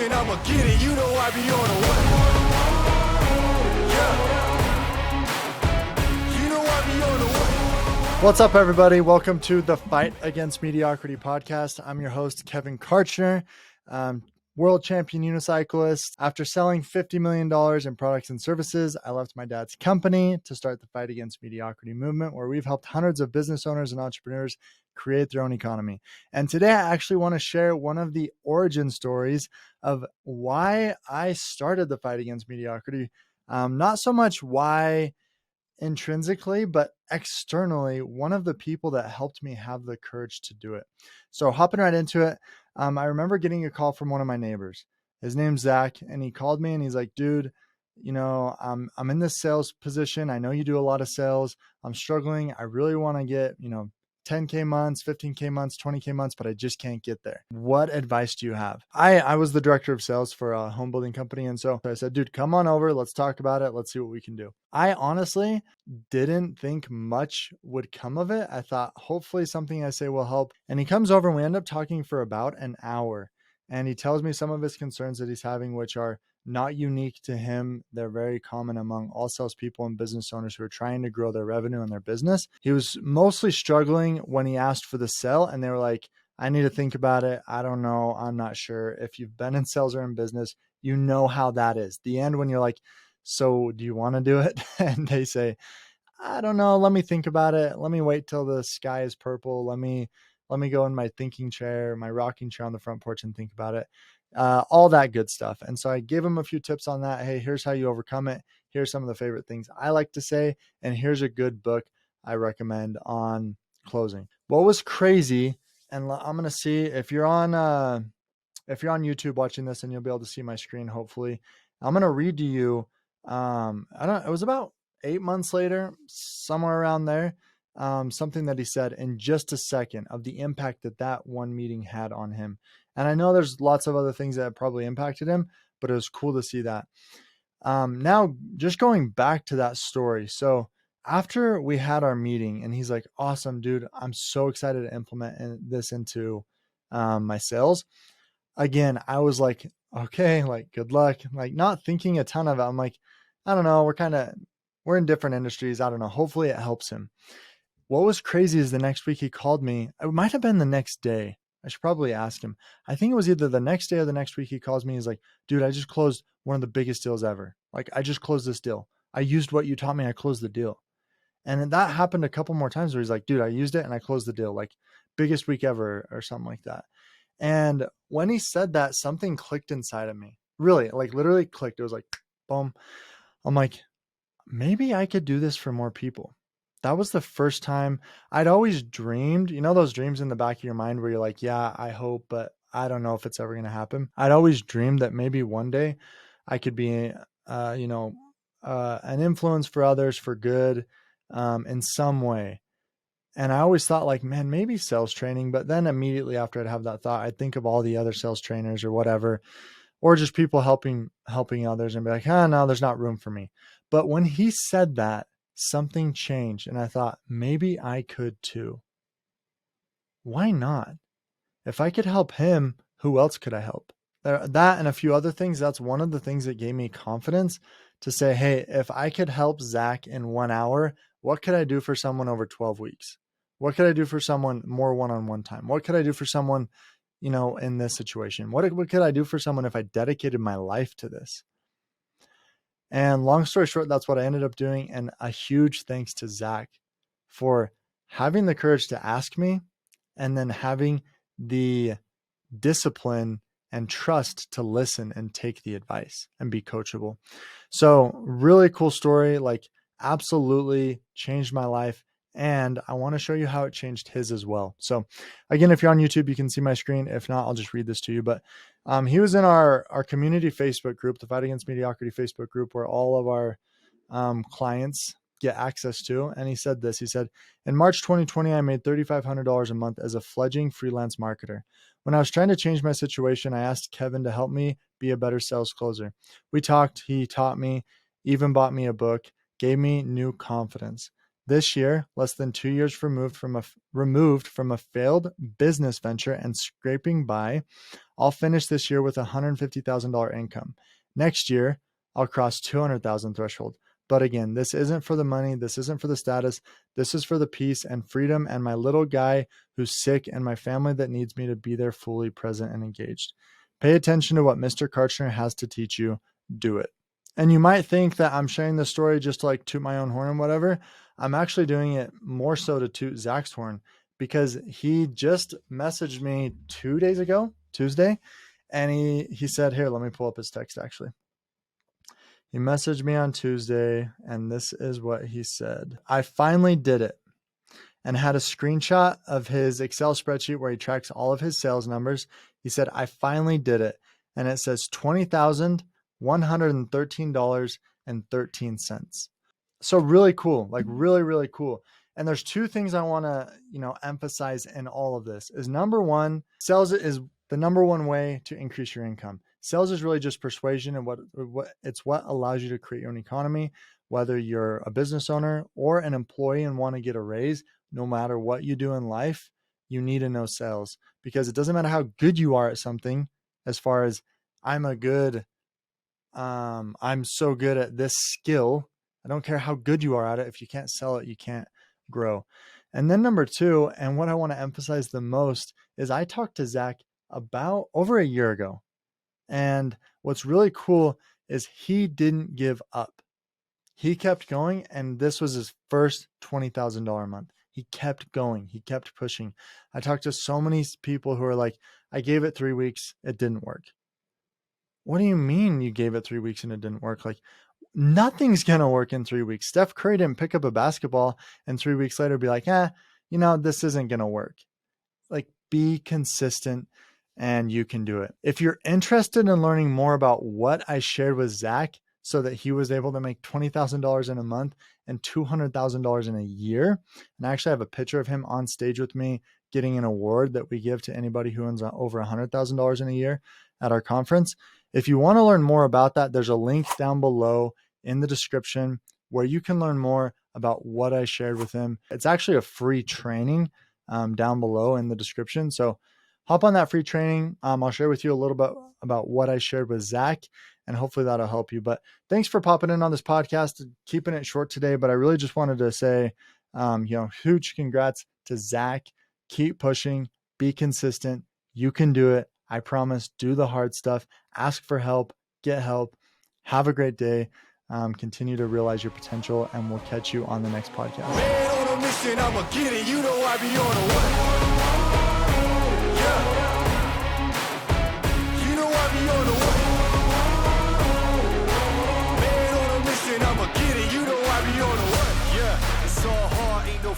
and I'ma get it. You know I be on the way. Yeah. You know I be on the way. What's up, everybody? Welcome to the Fight Against Mediocrity podcast. I'm your host, Kevin Kartchner, world champion unicyclist. After selling $50 million in products and services, I left my dad's company to start the Fight Against Mediocrity movement, where we've helped hundreds of business owners and entrepreneurs create their own economy. And today I actually want to share one of the origin stories of why I started the Fight Against Mediocrity. Not so much why intrinsically, but externally, one of the people that helped me have the courage to do it. So hopping right into it, I remember getting a call from one of my neighbors. His name's Zach, and he called me and he's like, dude, I'm in this sales position. I know you do a lot of sales. I'm struggling. I really want to get, 10K months, 15K months, 20K months, but I just can't get there. What advice do you have? I was the director of sales for a home building company. And so I said, dude, come on over. Let's talk about it. Let's see what we can do. I honestly didn't think much would come of it. I thought hopefully something I say will help. And he comes over and we end up talking for about an hour. And he tells me some of his concerns that he's having, which are not unique to him. They're very common among all salespeople and business owners who are trying to grow their revenue and their business. He was mostly struggling when he asked for the sale, and they were like, I need to think about it. I don't know. I'm not sure. If you've been in sales or in business, you know how that is. The end when you're like, so do you want to do it? And they say, I don't know. Let me think about it. Let me wait till the sky is purple. Let me go in my thinking chair, my rocking chair on the front porch and think about it. All that good stuff. And so I gave him a few tips on that. Hey, here's how you overcome it. Here's some of the favorite things I like to say. And here's a good book I recommend on closing. What was crazy, and I'm going to see if you're on YouTube watching this, and you'll be able to see my screen, hopefully. I'm going to read to you. It was about 8 months later, somewhere around there. Something that he said in just a second of the impact that one meeting had on him. And I know there's lots of other things that probably impacted him, but it was cool to see that. Now, just going back to that story. So after we had our meeting and he's like, awesome, dude, I'm so excited to implement this into my sales. Again, I was like, okay, like good luck, like not thinking a ton of it. I'm like, I don't know. We're in different industries. I don't know. Hopefully it helps him. What was crazy is the next week he called me. It might have been the next day. I should probably ask him. I think it was either the next day or the next week he calls me. He's like, dude, I just closed one of the biggest deals ever. Like, I just closed this deal. I used what you taught me. I closed the deal. And that happened a couple more times where he's like, dude, I used it and I closed the deal. Like, biggest week ever or something like that. And when he said that, something clicked inside of me. Really, like literally clicked. It was like, boom. I'm like, maybe I could do this for more people. That was the first time. I'd always dreamed, those dreams in the back of your mind where you're like, yeah, I hope, but I don't know if it's ever going to happen. I'd always dreamed that maybe one day I could be, an influence for others for good, in some way. And I always thought like, man, maybe sales training. But then immediately after I'd have that thought, I'd think of all the other sales trainers or whatever, or just people helping others and be like, no, there's not room for me. But when he said that, something changed. And I thought, maybe I could too. Why not? If I could help him, who else could I help? That and a few other things. That's one of the things that gave me confidence to say, hey, if I could help Zach in 1 hour, what could I do for someone over 12 weeks? What could I do for someone more one-on-one time? What could I do for someone, in this situation? What could I do for someone if I dedicated my life to this? And long story short, that's what I ended up doing. And a huge thanks to Zach for having the courage to ask me and then having the discipline and trust to listen and take the advice and be coachable. So really cool story, like absolutely changed my life. And I want to show you how it changed his as well. So again, if you're on YouTube, you can see my screen. If not, I'll just read this to you. But he was in our community Facebook group, the Fight Against Mediocrity Facebook group, where all of our clients get access to. And he said this, he said, in March 2020, I made $3,500 a month as a fledgling freelance marketer. When I was trying to change my situation, I asked Kevin to help me be a better sales closer. We talked, he taught me, even bought me a book, gave me new confidence. This year, less than 2 years removed from a failed business venture and scraping by, I'll finish this year with $150,000 income. Next year, I'll cross 200,000 threshold. But again, this isn't for the money. This isn't for the status. This is for the peace and freedom and my little guy who's sick and my family that needs me to be there fully present and engaged. Pay attention to what Mr. Kartchner has to teach you. Do it. And you might think that I'm sharing this story just to like toot my own horn and whatever. I'm actually doing it more so to toot Zach's horn, because he just messaged me 2 days ago, Tuesday, and he said, here, let me pull up his text actually. He messaged me on Tuesday, and this is what he said. I finally did it, and had a screenshot of his Excel spreadsheet where he tracks all of his sales numbers. He said, I finally did it. And it says $20,113.13. So really cool, like really, really cool. And there's two things I want to, emphasize in all of this is number one, sales is the number one way to increase your income. Sales is really just persuasion, and what allows you to create your own economy, whether you're a business owner or an employee and want to get a raise. No matter what you do in life, you need to know sales, because it doesn't matter how good you are at something. As far as I'm so good at this skill. I don't care how good you are at it. If you can't sell it, you can't grow. And then number two, and what I want to emphasize the most, is I talked to Zach about over a year ago. And what's really cool is he didn't give up. He kept going, and this was his first $20,000 a month. He kept going. He kept pushing. I talked to so many people who are like, I gave it 3 weeks. It didn't work. What do you mean you gave it 3 weeks and it didn't work? Like, nothing's going to work in 3 weeks. Steph Curry didn't pick up a basketball and 3 weeks later be like, this isn't going to work. Like, be consistent and you can do it. If you're interested in learning more about what I shared with Zach so that he was able to make $20,000 in a month and $200,000 in a year, and I actually have a picture of him on stage with me getting an award that we give to anybody who earns over $100,000 in a year at our conference. If you want to learn more about that, there's a link down below in the description where you can learn more about what I shared with him. It's actually a free training down below in the description. So hop on that free training. I'll share with you a little bit about what I shared with Zach, and hopefully that'll help you. But thanks for popping in on this podcast, keeping it short today. But I really just wanted to say, huge congrats to Zach. Keep pushing, be consistent. You can do it. I promise. Do the hard stuff. Ask for help. Get help. Have a great day. Continue to realize your potential, and we'll catch you on the next podcast. Man on a mission, I'ma get it. You know I be on a what? Yeah. You know I be on a what? Man on a mission, I'ma get it. You know I be on a what? Yeah. It's all hard, ain't no